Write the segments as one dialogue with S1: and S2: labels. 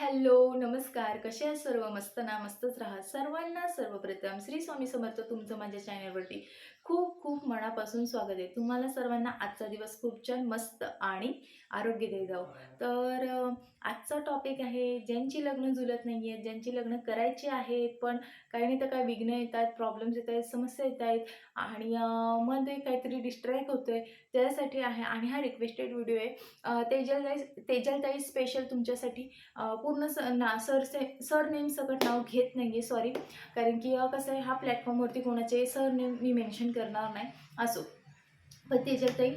S1: Hello, नमस्कार. कसे आहेत सर्व? मस्त ना? मस्तच राहा. सर्वांना सर्वप्रथम श्री स्वामी समर्थ तुमचं माझ्या चॅनलवरती खूप खूप मनापासून स्वागत आहे. तुम्हाला सर्वांना आजचा दिवस खूप छान, मस्त आणि आरोग्यदायी जावो. तर आजचा टॉपिक आहे ज्यांची लग्न जुळत नाही आहेत, ज्यांची लग्न करायची आहेत, पण काही नाही तर काही विघ्न येतात, प्रॉब्लेम्स येत आहेत, समस्या येत आहेत आणि मध्ये काहीतरी डिस्ट्रॅक्ट होतोय, त्यासाठी आहे आणि हा रिक्वेस्टेड व्हिडिओ आहे. तेजलताई स्पेशल तुमच्यासाठी पूर्ण सरनेम सकट नाव घेत नाही आहे, सॉरी. कारण की कसं आहे, हा प्लॅटफॉर्मवरती कोणाचे सरनेम मी मेन्शन करणार नाही. असो, पण त्याच्यातही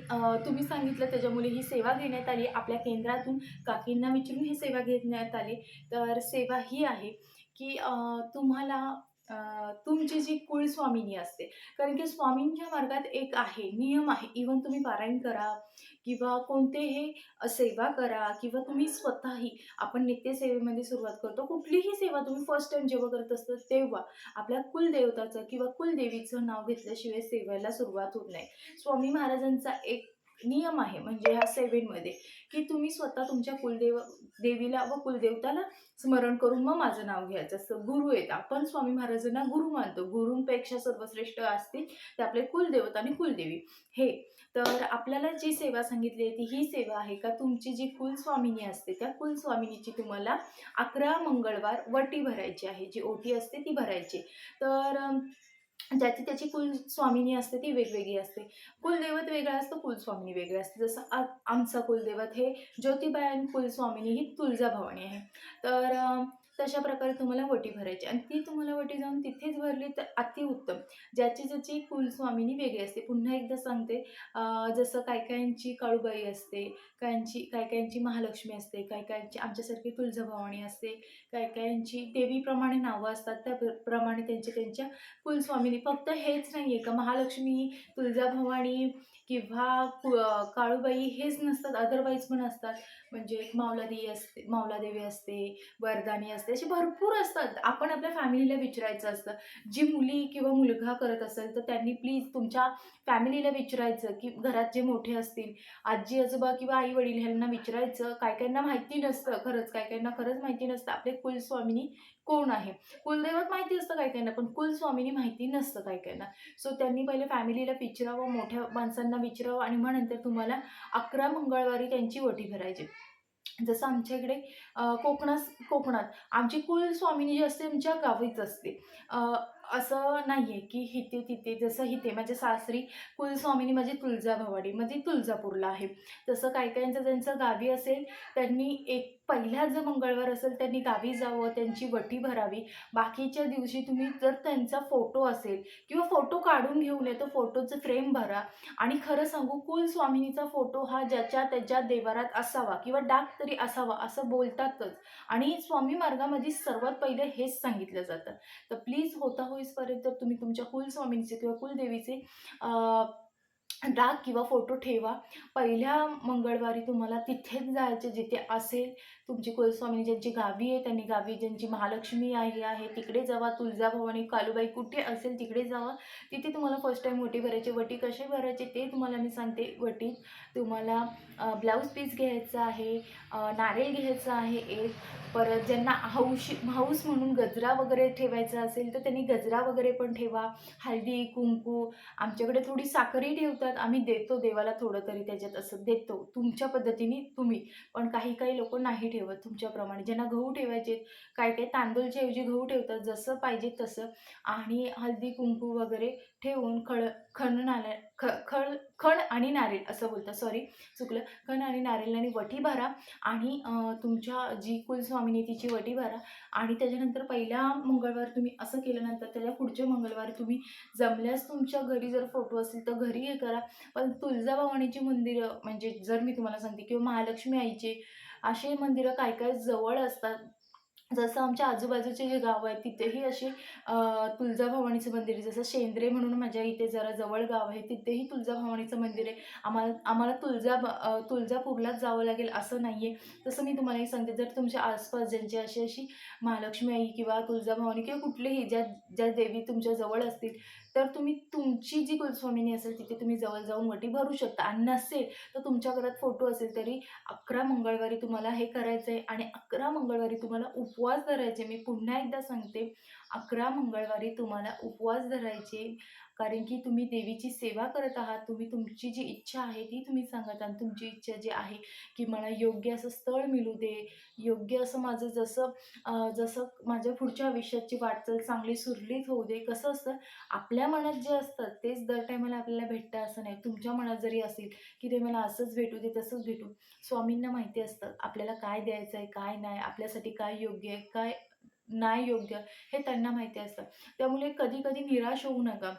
S1: तुम्ही सांगितलं त्याच्यामुळे ही सेवा घेण्यात आली. आपल्या केंद्रातून काकींना विचारून ही सेवा घेण्यात आली. तर सेवा ही आहे की तुम्हाला तुमची जी कुलस्वामिनी असते, कारण की स्वामींच्या मार्गात एक आहे, नियम आहे. इव्हन तुम्ही पारायण करा किंवा कोणतेही सेवा करा किंवा तुम्ही स्वतःही आपण नित्यसेवेमध्ये सुरुवात करतो. कुठलीही सेवा तुम्ही फर्स्ट टाईम जेव्हा करत असता तेव्हा आपल्या कुलदेवताचं किंवा कुलदेवीचं नाव घेतल्याशिवाय सेवेला सुरुवात होत नाही. स्वामी महाराजांचा एक नियम आहे म्हणजे ह्या सेवेमध्ये, की तुम्ही स्वतः तुमच्या देवीला व कुलदेवताला स्मरण करून मग माझं नाव घ्यायचं असतं. गुरु आहेत, आपण स्वामी महाराजांना गुरु मानतो. गुरूंपेक्षा सर्वश्रेष्ठ असतील ते आपले कुलदेवता आणि कुलदेवी हे. तर आपल्याला जी सेवा सांगितली आहे ती ही सेवा आहे का तुमची जी कुलस्वामिनी असते त्या कुलस्वामिनीची तुम्हाला 11 मंगळवार वटी भरायची आहे. जी ओटी असते ती भरायची. तर ज्याची त्याची कुलस्वामिनी असते ती वेगवेगळी असते. कुलदैवत वेगळं असतं, कुलस्वामिनी वेगळं असते. जसं आमचं कुलदैवत हे ज्योतिबा आणि कुलस्वामिनी ही तुळजाभवानी आहे. तर तशा प्रकारे तुम्हाला वटी भरायची आणि ती तुम्हाला वटी जाऊन तिथेच भरली तर अतिउत्तम. ज्याची ज्याची कुलस्वामिनी वेगळी असते. पुन्हा एकदा सांगते, जसं काही-काहींची काळूबाई असते, काही-काहींची महालक्ष्मी असते, काही-काहींची आमच्यासारखी तुळजाभवानी असते, काही-काहींची देवीप्रमाणे नावं असतात, त्या प्रमाणे त्यांच्या कुलस्वामिनी. फक्त हेच नाही आहे का महालक्ष्मी, तुळजाभवानी किंवा काळूबाई हेच नसतात, अदरवाईज पण असतात. म्हणजे एक मावलादेवी असते, वरदानी असते, असे भरपूर असतात. आपण आपल्या फॅमिलीला विचारायचं असतं. जी मुली किंवा मुलगा करत असेल तर त्यांनी प्लीज तुमच्या फॅमिलीला विचारायचं, की घरात जे मोठे असतील, आजी-आजोबा किंवा आई-वडील ह्यांना विचारायचं. काही-काहींना माहिती नसतं खरंच, काही-काहींना खरंच माहिती नसतं आपले कुलस्वामिनी कोण आहे. कुलदैवत माहिती असतं काही-काहींना, पण कुलस्वामिनी माहिती नसतं काही-काहींना. सो त्यांनी पहिले फॅमिलीला विचारावं, मोठ्या माणसांना विचारावं आणि मग नंतर तुम्हाला 11 मंगळवारी त्यांची ओटी भरायची. जसं आमच्या इकडे कोकणात आमची कुलस्वामिनी जी असते आमच्या गावीच असते. असं नाही आहे की इथे-तिथे, जसं इथे माझ्या सासरी कुलस्वामिनी माझी तुळजाभवानी म्हणजे तुळजापूरला आहे. तसं काही-काहींचं ज्यांचं गावी असेल त्यांनी एक पहिला जो मंगळवार असेल त्यांनी गावी जावं, त्यांची वटी भरावी. बाकीच्या दिवशी तुम्ही जर त्यांचा फोटो असेल किंवा फोटो काढून घेऊन ये, तो फोटोचं फ्रेम भरा आणि खरं सांगू कुलस्वामिनीचा फोटो हा ज्याच्या त्याच्या देवारात असावा किंवा डाग तरी असावा असं बोलतातच आणि स्वामी मार्गामध्ये सर्वात पहिले हेच सांगितलं जातं. तर प्लीज होता होईपर्यंत तुम्ही तुमच्या कुलस्वामींचे किंवा कुलदेवीचे डाग किंवा फोटो ठेवा. पहिल्या मंगळवारी तुम्हाला तिथेच जायचे जिथे असेल तुमची कुलस्वामिनी, ज्यांची गावी आहे त्यांनी गावी, ज्यांची महालक्ष्मी आई आहे तिकडे जावा, तुळजाभवानी, कालूबाई कुठे असेल तिकडे जावा. तिथे तुम्हाला फर्स्ट टाईम वटी भरायची. वटी कशी भरायची ते तुम्हाला मी सांगते. वटीत तुम्हाला ब्लाऊज पीस घ्यायचा आहे, नारळ घ्यायचा आहे एक. परत ज्यांना हौस म्हणून गजरा वगैरे ठेवायचा असेल तर त्यांनी गजरा वगैरे पण ठेवा. हळदी, कुंकू, आमच्याकडे थोडी साखरही ठेवतात. आम्ही देतो देवाला थोडं तरी त्याच्यात, असं देतो. तुमच्या पद्धतीने तुम्ही. पण काही लोकं नाही ठेवत तुमच्याप्रमाणे. ज्यांना गहू ठेवायचे, काही तांदूळच्या ऐवजी गहू ठेवतात, जसं पाहिजे तसं. आणि हळदी, कुंकू वगैरे ठेवून खण आणि नारळ असं बोलतात, सॉरी चुकलं. खण आणि नारळाने वटी भरा आणि तुमच्या जी कुलस्वामिनी तिची वटी भरा आणि त्याच्यानंतर पहिल्या मंगळवार तुम्ही असं केल्यानंतर त्याच्या पुढच्या मंगळवारी तुम्ही जमल्यास तुमच्या घरी जर फोटो असतील तर घरी हे करा. पण तुळजाभवानीची मंदिरं म्हणजे जर मी तुम्हाला सांगते किंवा महालक्ष्मी आईचे असे मंदिरं काय जवळ असतात. जसं आमच्या आजूबाजूचे जे गाव आहेत तिथेही अशी तुळजाभवानीचं मंदिर आहे. जसं शेंद्रे म्हणून माझ्या इथे जरा जवळ गाव आहे, तिथेही तुळजाभवानीचं मंदिर आहे. आम्हाला तुळजापूरलाच जावं लागेल असं नाही आहे. तसं मी तुम्हालाही सांगते, जर तुमच्या आसपास ज्यांची अशी महालक्ष्मी आई किंवा तुळजाभवानी किंवा कुठलीही ज्या ज्या देवी तुमच्या जवळ असतील तर तुम्ही तुमची जी कुलस्वामिनी असेल तिथे तुम्ही जवळ जाऊन वटी भरू शकता. आणि नसेल तर तुमच्या घरात फोटो असेल तरी 11 मंगळवारी तुम्हाला हे करायचं आहे आणि 11 मंगळवारी तुम्हाला उपवास धरायचे. मी पुन्हा एकदा सांगते, 11 मंगळवारी तुम्हाला उपवास धरायचे. कारण की तुम्ही देवीची सेवा करत आहात. तुम्ही तुमची जी इच्छा आहे ती तुम्ही सांगत आहात. तुमची इच्छा जी आहे की मला योग्य असं स्थळ मिळू दे, योग्य असं माझं जसं माझ्या पुढच्या आयुष्याची वाटचाल चांगली सुरळीत होऊ दे. कसं असतं, आपल्या मनात जे असतं तेच दर टायमाला आपल्याला भेटतं असं नाही. तुमच्या मनात जरी असेल की ते मला असंच भेटू दे, तसंच भेटू. स्वामींना माहिती असतं आपल्याला काय द्यायचं आहे, काय नाही, आपल्यासाठी काय योग्य आहे, काय नाही योग्य, हे त्यांना माहिती असतं. त्यामुळे कधी-कधी निराश होऊ नका.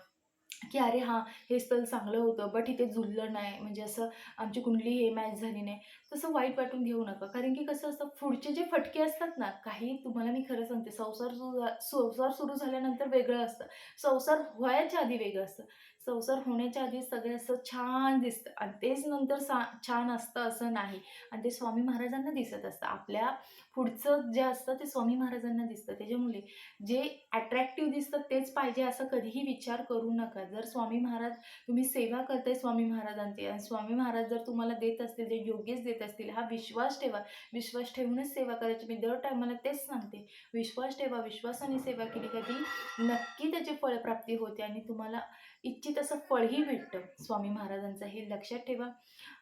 S1: की अरे हां, हे स्थळ चांगलं होतं, बट इथे जुळलं नाही, म्हणजे असं आमची कुंडली हे मॅच झाली नाही. तसं वाईट वाटून घेऊ नका. कारण की कसं असतं, पुढचे जे फटके असतात ना, काही तुम्हाला मी खरं सांगते, संसार सुरू झाल्यानंतर वेगळं असतं. संसार व्हायच्या आधी वेगळं असतं. संसार होण्याच्या आधी सगळं असं छान दिसतं आणि तेच नंतर छान असतं असं नाही. आणि ते स्वामी महाराजांना दिसत असतं. आपल्या पुढचं जे असतं ते स्वामी महाराजांना दिसतं. त्याच्यामुळे जे अट्रॅक्टिव्ह दिसतं तेच पाहिजे असं कधीही विचार करू नका. जर स्वामी महाराज, तुम्ही सेवा करताय स्वामी महाराजांची आणि स्वामी महाराज जर तुम्हाला देत असतील, ते योग्यच देत असतील, हा विश्वास ठेवा. विश्वास ठेवूनच सेवा करायची. मी दर टायमाला तेच सांगते. विश्वास ठेवा. विश्वासाने सेवा केली का ती नक्की त्याची फळप्राप्ती होते आणि तुम्हाला इच्छित असं फळही भेटतं स्वामी महाराजांचं, हे लक्षात ठेवा.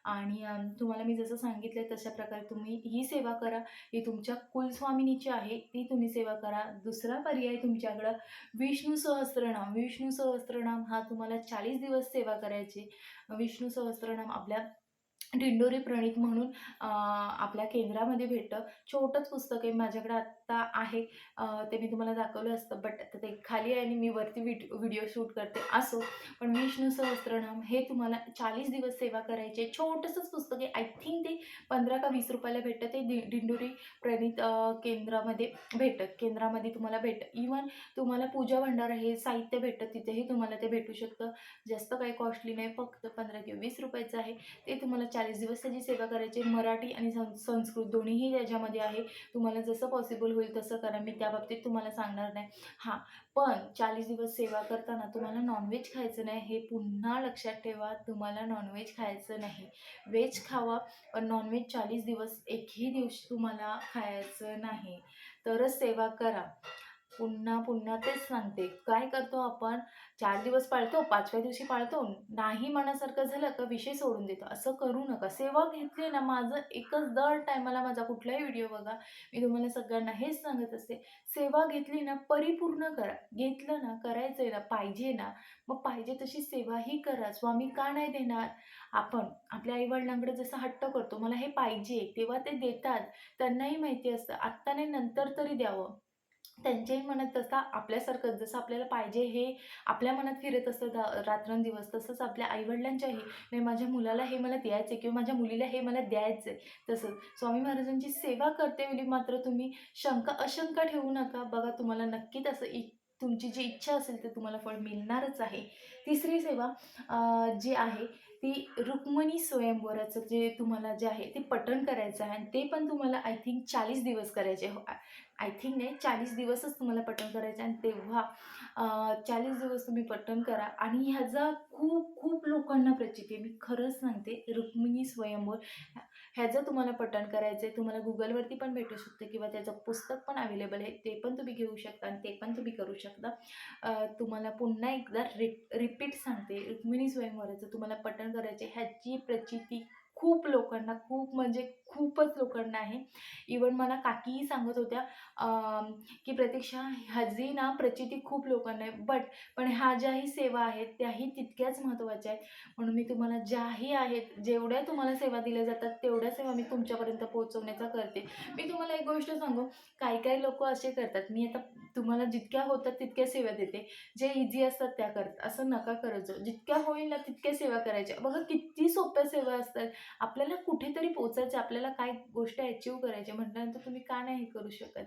S1: आणि तुम्हाला मी जसं सांगितलं तशा प्रकारे तुम्ही ही सेवा करा. ही तुमच्या कुलस्वामिनीची आहे, ती तुम्ही सेवा करा. दुसरा पर्याय तुमच्याकडं विष्णू सहस्त्रनाम. विष्णू सहस्त्रनाम हा तुम्हाला 40 दिवस सेवा करायची. विष्णू सहस्त्रनाम आपल्या दिंडोरी प्रणीत म्हणून आपल्या केंद्रामध्ये भेटतं. छोटंच पुस्तक आहे, माझ्याकडे आत्ता आहे. ते मी तुम्हाला दाखवलं असतं, बट आता ते खाली आहे आणि मी वरती व्हिडिओ शूट करते. असो, पण विष्णू सहस्त्रनाम हे तुम्हाला 40 दिवस सेवा करायची आहे. छोटंसंच पुस्तक आहे. आय थिंक ते 15 का 20 रुपयाला भेटतं. ते दिंडोरी प्रणीत केंद्रामध्ये भेटतं. केंद्रामध्ये तुम्हाला भेटतं. इव्हन तुम्हाला पूजा भंडार हे साहित्य भेटतं, तिथेही तुम्हाला ते भेटू शकतं. जास्त काही कॉस्टली नाही, फक्त 15 किंवा 20 रुपयाचं आहे. ते तुम्हाला 40 दिवस त्याची सेवा करायची. मराठी आणि संस्कृत दोन्हीही त्याच्यामध्ये आहे. तुम्हाला जसं पॉसिबल होईल तसं करा. मी त्या बाबतीत तुम्हाला सांगणार नाही. हां, पण 40 दिवस सेवा करताना तुम्हाला नॉनव्हेज खायचं नाही, हे पुन्हा लक्षात ठेवा. तुम्हाला नॉनव्हेज खायचं नाही. व्हेज खावा, पण नॉनव्हेज 40 दिवस एकही दिवशी तुम्हाला खायचं नाही. तरच सेवा करा. पुन्हा पुन्हा तेच सांगते. काय करतो आपण, 4 दिवस पाळतो, 5व्या दिवशी पाळतो, नाही मनासारखं झालं का विषय सोडून देतो. असं करू नका. सेवा घेतली ना, माझं एकच दर टायमाला माझा कुठलाही व्हिडिओ बघा, मी तुम्हाला सगळ्यांना हेच सांगत असते. सेवा घेतली ना, परिपूर्ण करा. घेतलं ना, करायचंय ना, पाहिजे ना, मग पाहिजे तशी सेवाही करा. स्वामी का नाही देणार? आपण आपल्या आई-वडिलांकडे जसा हट्ट करतो, मला हे पाहिजे, तेव्हा ते देतात. त्यांनाही माहिती असतं, आत्ता नाही नंतर तरी द्यावं. त्यांच्याही मनात तसा आपल्यासारखं जसं आपल्याला पाहिजे हे आपल्या मनात फिरत असतं रात्रंदिवस, तसंच आपल्या आईवडिलांच्याही, नाही माझ्या मुलाला हे मला द्यायचं आहे किंवा माझ्या मुलीला हे मला द्यायचं आहे. तसंच स्वामी महाराजांची सेवा करतेवेळी मात्र तुम्ही अशंका ठेवू नका. बघा, तुम्हाला नक्की तसं तुमची जी इच्छा असेल ते तुम्हाला फळ मिळणारच आहे. तिसरी सेवा जी आहे ती रुक्मिणी स्वयंवराचं जे आहे ते पठण करायचं आहे आणि ते पण तुम्हाला आय थिंक 40 दिवस करायचे. आय थिंक नाही, 40 दिवसच तुम्हाला पठण करायचं आणि तेव्हा 40 दिवस तुम्ही पठण करा. आणि ह्याचा खूप खूप लोकांना प्रचिती आहे. मी खरंच सांगते, रुक्मिणी स्वयंवर ह्याचं तुम्हाला पठण करायचं आहे. तुम्हाला गुगलवरती पण भेटू शकतं किंवा त्याचं पुस्तक पण अवेलेबल आहे, ते पण तुम्ही घेऊ शकता आणि ते पण तुम्ही करू शकता. तुम्हाला पुन्हा एकदा रिपीट सांगते, रुक्मिणी स्वयंवराचं तुम्हाला पठण करायचे. ह्याची प्रचिती खूप लोकांना, खूप म्हणजे खूपच लोकांना आहे. इवन मला काकीही सांगत होत्या की प्रतीक्षा, ह्याची ना प्रचिती खूप लोकांना आहे, पण ह्या ज्याही सेवा आहेत त्याही तितक्याच महत्त्वाच्या आहेत. म्हणून मी तुम्हाला ज्याही आहेत, जेवढ्या तुम्हाला सेवा दिल्या जातात तेवढ्या सेवा मी तुमच्यापर्यंत पोहोचवण्याचा करते. मी तुम्हाला एक गोष्ट सांगू, काही काही लोक असे करतात, मी आता तुम्हाला जितक्या होतात तितक्या सेवा देते, जे इझी असतात त्या करतात. असं नका करत जाऊ. जितक्या होईल ना तितक्या सेवा करायच्या. बघा किती सोप्या सेवा असतात. आपल्याला कुठेतरी पोचायचं, आपल्याला काय गोष्ट अचीव्ह करायची म्हटल्यानंतर तुम्ही का नाही करू शकत?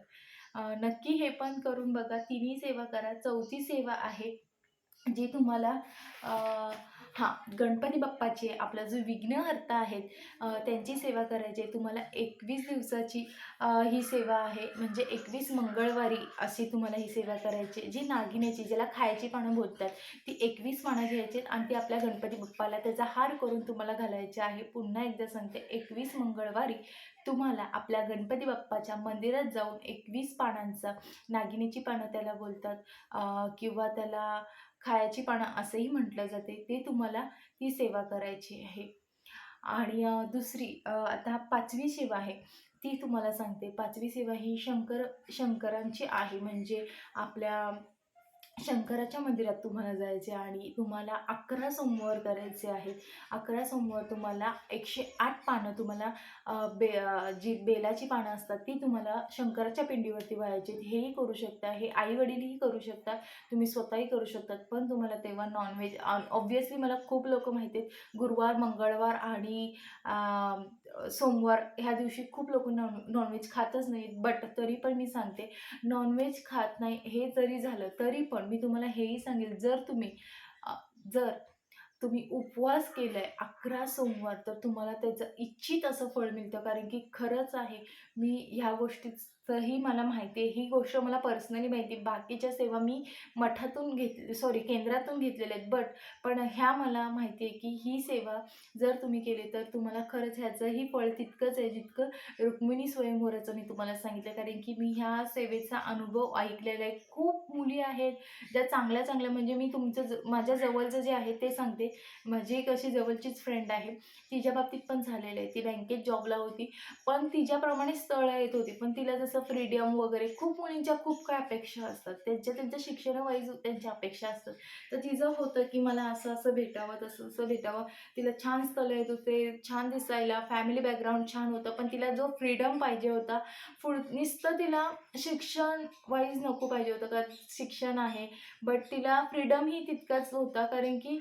S1: नक्की हे पण करून बघा. तिन्ही सेवा करा. चौथी सेवा आहे जी तुम्हाला हां, गणपती बाप्पाची आपला जो विघ्नहर्ता आहेत त्यांची सेवा करायची आहे. तुम्हाला 21 दिवसाची ही सेवा आहे. म्हणजे 21 मंगळवारी अशी तुम्हाला ही सेवा करायची आहे. जी नागिनीची, ज्याला खायची पानं बोलतात, ती 21 पानं घ्यायची आहेत आणि ती आपल्या गणपती बाप्पाला त्याचा हार करून तुम्हाला घालायचे आहे. पुन्हा एकदा सांगते, 21 मंगळवारी तुम्हाला आपल्या गणपती बाप्पाच्या मंदिरात जाऊन 21 पानांचा, नागिनीची पानं त्याला बोलतात किंवा त्याला खायची पानं असंही म्हटलं जाते, ते तुम्हाला ती सेवा करायची आहे. आणि दुसरी आता 5वी सेवा आहे, ती तुम्हाला सांगते. 5वी सेवा ही शंकरांची आहे. म्हणजे आपल्या शंकराच्या मंदिरात तुम्हाला जायचे आणि तुम्हाला 11 सोमवार करायचे आहेत. 11 सोमवार तुम्हाला 108 पानं तुम्हाला जी बेलाची पानं असतात ती तुम्हाला शंकराच्या पिंडीवरती व्हायची. हेही करू शकता, हे आई-वडीलही करू शकतात, तुम्ही स्वतःही करू शकतात. पण तुम्हाला तेव्हा नॉनव्हेज ऑब्व्हियसली मला खूप लोकं माहिती आहेत, गुरुवार, मंगळवार आणि सोमवार ह्या दिवशी खूप लोकं नॉनव्हेज खातच नाहीत. बट तरी पण मी सांगते, नॉनव्हेज खात नाही हे जरी झालं तरी पण मी तुम्हाला हेही सांगेल, अ, जर तुम्ही उपवास केलाय 11 सोमवार तर तुम्हाला त्याचं इच्छित असं फळ मिळतं. कारण की खरंच आहे, मी ह्या गोष्टीचंही मला माहिती आहे. ही गोष्ट मला पर्सनली माहिती आहे. बाकीच्या सेवा मी मठातून केंद्रातून घेतलेल्या आहेत. पण ह्या मला माहिती आहे, की ही सेवा जर तुम्ही केली तर तुम्हाला खरंच ह्याचंही फळ तितकंच आहे, जितकं रुक्मिणी स्वयंवराचं मी तुम्हाला सांगितलं. कारण की मी ह्या सेवेचा अनुभव ऐकलेला आहे. खूप मुली आहेत ज्या चांगल्या-चांगल्या, म्हणजे मी माझ्या जवळचं जे आहे ते सांगते. माझी एक अशी जवळचीच फ्रेंड आहे. तिच्या बाबतीत पण झालेलं आहे. ती बँकेत जॉबला होती. पण तिच्याप्रमाणे स्थळं येत होती. पण तिला जसं फ्रीडम वगैरे खूप मुलींच्या खूप काही अपेक्षा असतात. त्यांच्या शिक्षणावाईज त्यांच्या अपेक्षा असतात. तर तिचं होतं की मला असं-असं भेटावं, तसं-तसं भेटावं. तिला छान स्थळं येत होते, छान दिसायला, फॅमिली बॅकग्राऊंड छान होतं. पण तिला जो फ्रीडम पाहिजे होता, नुसतं तिला शिक्षण वाईज नको पाहिजे होतं. कारण शिक्षण आहे, बट तिला फ्रीडमही तितकाच होता. कारण की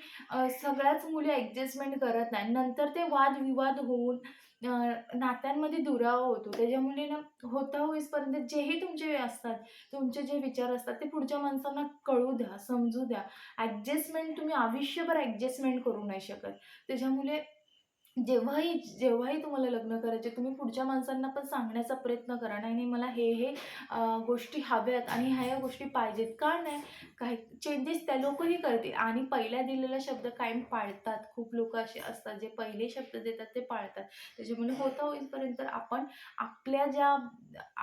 S1: सगळ्याच मुली ॲडजस्टमेंट करत नाही. नंतर ते वादविवाद होऊन नात्यांमध्ये दुरावा होतो. त्याच्यामुळे ना, होता होईपर्यंत जेही तुमचे असतात, तुमचे जे विचार असतात ते पुढच्या माणसांना कळू द्या, समजू द्या. ॲडजस्टमेंट तुम्ही आयुष्यभर ॲडजस्टमेंट करू नाही शकत. त्याच्यामुळे जेव्हाही तुम्हाला लग्न करायचे, तुम्ही पुढच्या माणसांना पण सांगण्याचा प्रयत्न करा. नाही, नाही मला हे गोष्टी हव्यात आणि ह्या गोष्टी पाहिजेत. का नाही? काही चेंजेस त्या लोकंही करतील आणि पहिला दिलेला शब्द कायम पाळतात. खूप लोकं असे असतात, जे पहिले शब्द देतात ते पाळतात. त्याच्यामुळे होता होईपर्यंत आपण आपल्या ज्या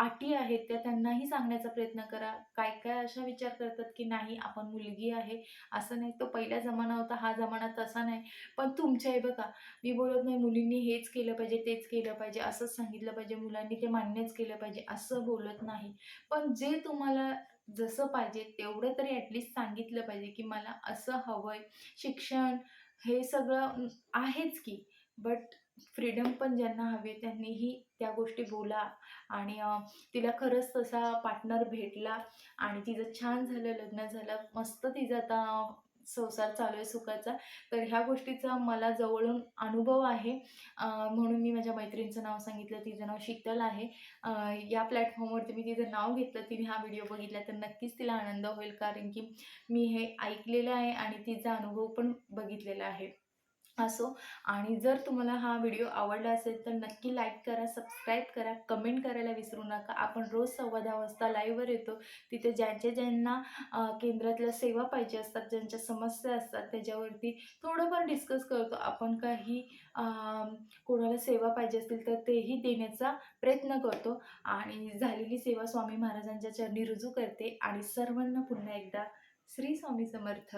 S1: अटी आहेत त्या त्यांनाही सांगण्याचा प्रयत्न करा. काय-काय अशा विचार करतात, की नाही आपण मुलगी आहे, असं नाही, तो पहिला जमाना होता, हा जमाना तसा नाही. पण तुमच्या हे बघा, मी बोलत नाही मुलींनी हेच केलं पाहिजे, तेच केलं पाहिजे, असंच सांगितलं पाहिजे, मुलांनी ते मान्यच केलं पाहिजे, असं बोलत नाही. पण जे तुम्हाला जसं पाहिजे तेवढं तरी ॲटलीस्ट सांगितलं पाहिजे, की मला असं हवंय. शिक्षण हे सगळं आहेच की, बट फ्रीडम पण ज्यांना हवी त्यांनीही त्या गोष्टी बोला. आणि तिला खरंच तसा पार्टनर भेटला आणि तिचं छान झालं, लग्न झालं. मस्त तिचा आता संसार चालू आहे सुखाचा. तर ह्या गोष्टीचा मला जवळून अनुभव आहे. म्हणून मी माझ्या मैत्रिणीचं नाव सांगितलं. तिचं नाव शीतल आहे. या प्लॅटफॉर्मवरती मी तिचं नाव घेतलं. तिने हा व्हिडिओ बघितला तर नक्कीच तिला आनंद होईल. कारण की मी हे ऐकलेलं आहे आणि तिचा अनुभव पण बघितलेला आहे. असो. आणि जर तुम्हाला हा व्हिडिओ आवडला असेल तर नक्की लाईक करा, सबस्क्राईब करा, कमेंट करायला विसरू नका. आपण रोज 10:15 वाजता लाईव्हवर येतो. तिथे ज्यांना केंद्रातल्या सेवा पाहिजे असतात, ज्यांच्या समस्या असतात त्याच्यावरती थोडंफार डिस्कस करतो. आपण काही कोणाला सेवा पाहिजे असतील तर तेही देण्याचा प्रयत्न करतो. आणि झालेली सेवा स्वामी महाराजांच्या चरणी रुजू करते आणि सर्वांना पुन्हा एकदा श्री स्वामी समर्थ.